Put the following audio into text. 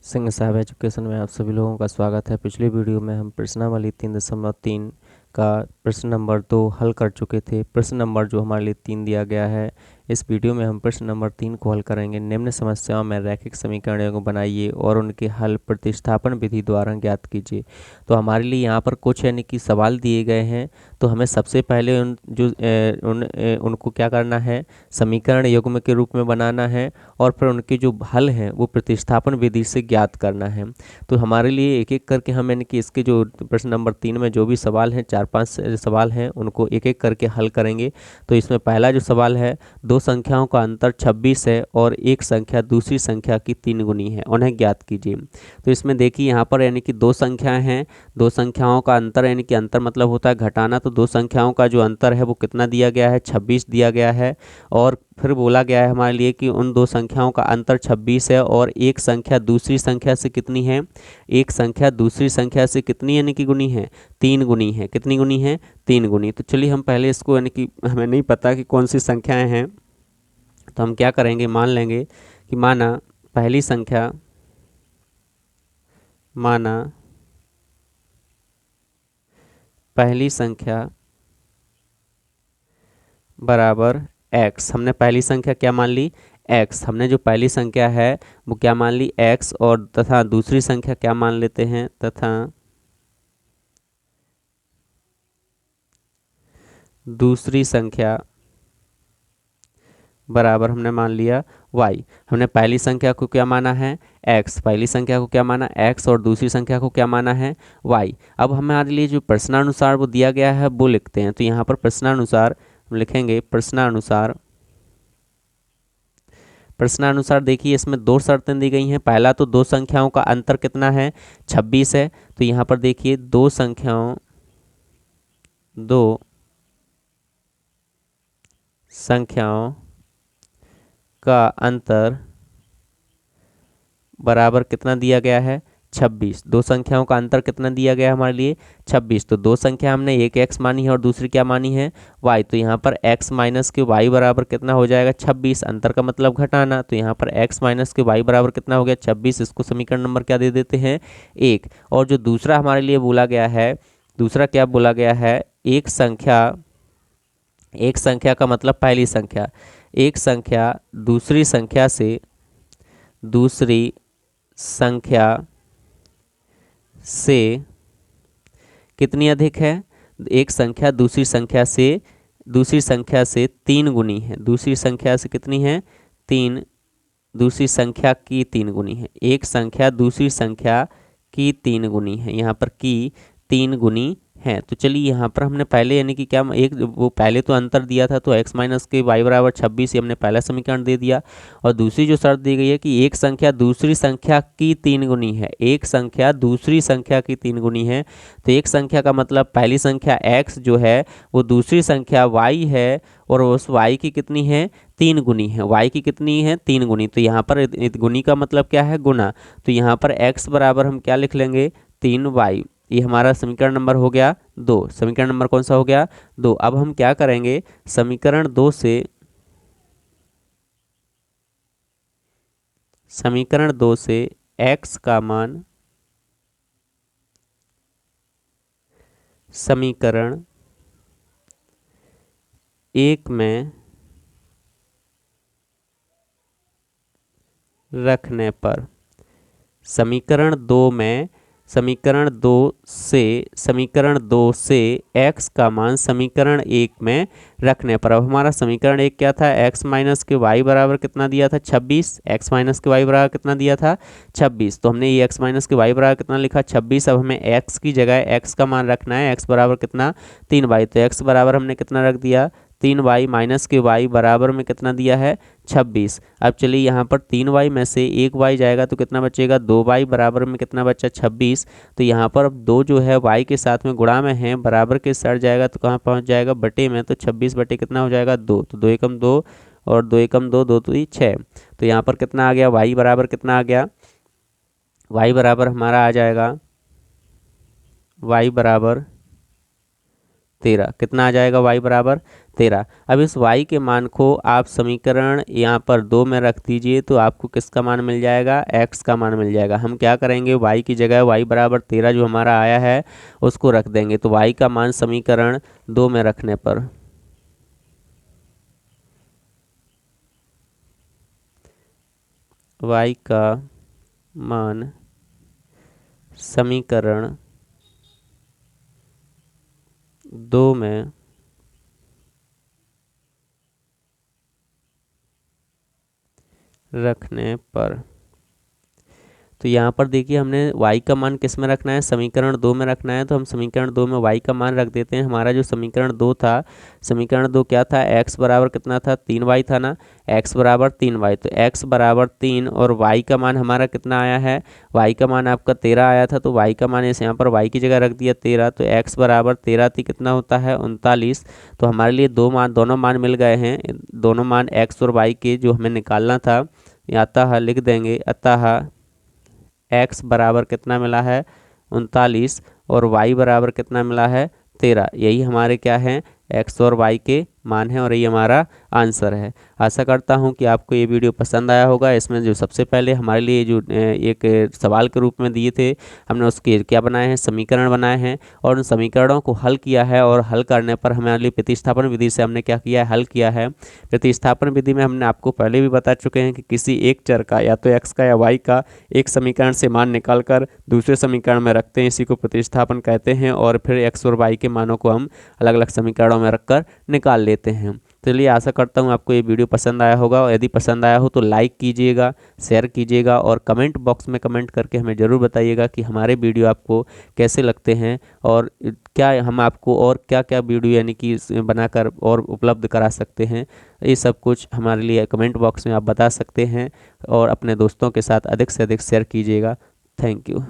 सिंह साहब एजुकेशन में आप सभी लोगों का स्वागत है। पिछली वीडियो में हम प्रश्नावली 3.3 का प्रश्न नंबर 2 हल कर चुके थे। प्रश्न नंबर जो हमारे लिए 3 दिया गया है, इस वीडियो में हम प्रश्न नंबर 3 को हल करेंगे। निम्न समस्याओं में रैखिक समीकरणों को बनाइए और उनके हल प्रतिस्थापन विधि द्वारा ज्ञात कीजिए। तो हमारे लिए यहाँ पर कुछ यानी कि सवाल दिए गए हैं, तो हमें सबसे पहले उनको क्या करना है, समीकरण युग्म के रूप में बनाना है और फिर उनके जो हल हैं वो प्रतिस्थापन विधि से ज्ञात करना है। तो हमारे लिए एक एक करके हम यानी कि इसके जो प्रश्न नंबर 3 में जो भी सवाल हैं, 4-5 सवाल हैं, उनको एक एक करके हल करेंगे। तो इसमें पहला जो सवाल है, दो संख्याओं का अंतर 26 है और एक संख्या दूसरी संख्या की 3 गुनी है, उन्हें ज्ञात कीजिए। तो इसमें देखिए यहाँ पर यानी कि दो संख्याएं हैं, दो संख्याओं का अंतर यानी कि अंतर मतलब होता है घटाना। तो दो संख्याओं का जो अंतर है वो कितना दिया गया है, 26 दिया गया है। और फिर बोला गया है हमारे लिए कि उन दो संख्याओं का अंतर 26 है और एक संख्या दूसरी संख्या से कितनी है, एक संख्या दूसरी संख्या से कितनी यानी कि गुनी है, 3 गुनी है। कितनी गुनी है, 3 गुनी। तो चलिए हम पहले इसको यानी कि हमें नहीं पता कि कौन सी संख्याएं हैं, तो हम क्या करेंगे, मान लेंगे कि माना पहली संख्या, माना पहली संख्या बराबर x। हमने पहली संख्या क्या मान ली, x। हमने जो पहली संख्या है वो क्या मान ली, x, और तथा दूसरी संख्या क्या मान लेते हैं, तथा दूसरी संख्या बराबर हमने मान लिया y। हमने पहली संख्या को क्या माना है, x, पहली संख्या को क्या माना x और दूसरी संख्या को क्या माना है, y। अब हमारे लिए जो प्रश्नानुसार वो दिया गया है वो लिखते हैं। तो यहाँ पर प्रश्नानुसार हम लिखेंगे, प्रश्नानुसार। प्रश्नानुसार देखिए इसमें दो शर्तें दी गई हैं। पहला तो दो संख्याओं का अंतर कितना है, 26 है। तो यहाँ पर देखिए दो संख्याओं का अंतर बराबर कितना दिया गया है, 26। दो संख्याओं का अंतर कितना दिया गया है हमारे लिए, 26। तो दो संख्या हमने एक x मानी है और दूसरी क्या मानी है, y। तो यहाँ पर x माइनस के y बराबर कितना हो जाएगा, 26। अंतर का मतलब घटाना। तो यहाँ पर x माइनस के y बराबर कितना हो गया, 26। इसको समीकरण नंबर क्या दे देते हैं, 1। और जो दूसरा हमारे लिए बोला गया है, दूसरा क्या बोला गया है, एक संख्या का मतलब पहली संख्या, एक संख्या दूसरी संख्या से कितनी अधिक है, एक संख्या दूसरी संख्या से 3 गुनी है। दूसरी संख्या से कितनी है, 3, दूसरी संख्या की 3 गुनी है। एक संख्या दूसरी संख्या की 3 गुनी है, यहाँ पर की 3 गुनी है। तो चलिए यहाँ पर हमने पहले यानी कि क्या, एक वो पहले तो अंतर दिया था तो x माइनस के y बराबर 26, ये हमने पहला समीकरण दे दिया। और दूसरी जो शर्त दी गई है कि एक संख्या दूसरी संख्या की 3 गुनी है, एक संख्या दूसरी संख्या की 3 गुनी है। तो एक संख्या का मतलब पहली संख्या x जो है वो दूसरी संख्या y है और उस y की कितनी है, 3 गुनी है। y की कितनी है, 3 गुनी। तो यहाँ पर गुनी का मतलब क्या है, गुना। तो यहाँ पर x बराबर हम क्या लिख लेंगे, 3y। ये हमारा समीकरण नंबर हो गया 2। समीकरण नंबर कौन सा हो गया, 2। अब हम क्या करेंगे, समीकरण 2 से x का मान समीकरण 1 में रखने पर, समीकरण 2 से x का मान समीकरण 1 में रखने पर। अब हमारा समीकरण 1 क्या था, x माइनस के y बराबर कितना दिया था, 26। x माइनस के y बराबर कितना दिया था, 26। तो हमने ये x माइनस के y बराबर कितना लिखा, 26। अब हमें x की जगह x का मान रखना है, x बराबर कितना, 3y। तो x बराबर हमने कितना रख दिया, 3y माइनस के y बराबर में कितना दिया है, 26। अब चलिए यहाँ पर 3y में से एक y जाएगा तो कितना बचेगा, 2y बराबर में कितना बचा, 26। तो यहाँ पर अब 2 जो है y के साथ में गुणा में है, बराबर के सर जाएगा तो कहाँ पहुँच जाएगा, बटे में। तो 26 बटे कितना हो जाएगा, 2। तो 2 एकम 2 और 2 एकम 2, 2 तो 6। तो यहाँ पर कितना आ गया, y बराबर कितना आ गया, y बराबर हमारा आ जाएगा, y बराबर 13। कितना आ जाएगा y बराबर 13। अब इस y के मान को आप समीकरण यहाँ पर 2 में रख दीजिए तो आपको किसका मान मिल जाएगा, x का मान मिल जाएगा। हम क्या करेंगे, y की जगह y बराबर 13 जो हमारा आया है उसको रख देंगे। तो y का मान समीकरण 2 में रखने पर y का मान समीकरण 2 में रखने पर, तो यहाँ पर देखिए हमने y का मान किस में रखना है, समीकरण 2 में रखना है। तो हम समीकरण 2 में y का मान रख देते हैं। हमारा जो समीकरण 2 था, समीकरण 2 क्या था, x बराबर कितना था, 3y था ना, x बराबर 3y। तो x बराबर 3 और y का मान हमारा कितना आया है, y का मान आपका 13 आया था। तो y का मान इस यहाँ पर y की जगह रख दिया 13। तो x बराबर 13 थी, कितना होता है 39। तो हमारे लिए दोनों मान मिल गए हैं। दोनों मान x और y के जो हमें निकालना था, अतः लिख देंगे, अतः x बराबर कितना मिला है 39 और y बराबर कितना मिला है 13। यही हमारे क्या है, x और y के मान है और ये हमारा आंसर है। आशा करता हूँ कि आपको ये वीडियो पसंद आया होगा। इसमें जो सबसे पहले हमारे लिए जो एक सवाल के रूप में दिए थे, हमने उसके क्या बनाए हैं, समीकरण बनाए हैं और उन समीकरणों को हल किया है। और हल करने पर हमारे लिए प्रतिस्थापन विधि से हमने क्या किया है, हल किया है। प्रतिस्थापन विधि में हमने आपको पहले भी बता चुके हैं कि किसी एक चर का या तो x का या y का एक समीकरण से मान निकाल कर दूसरे समीकरण में रखते हैं, इसी को प्रतिस्थापन कहते हैं। और फिर x और y के मानों को हम अलग अलग समीकरणों में रखकर निकाल लेते हैं। चलिए, आशा करता हूँ आपको ये वीडियो पसंद आया होगा और यदि पसंद आया हो तो लाइक कीजिएगा, शेयर कीजिएगा और कमेंट बॉक्स में कमेंट करके हमें ज़रूर बताइएगा कि हमारे वीडियो आपको कैसे लगते हैं और क्या हम आपको और क्या क्या वीडियो यानी कि बनाकर और उपलब्ध करा सकते हैं। ये सब कुछ हमारे लिए कमेंट बॉक्स में आप बता सकते हैं और अपने दोस्तों के साथ अधिक से अधिक शेयर कीजिएगा। Thank you.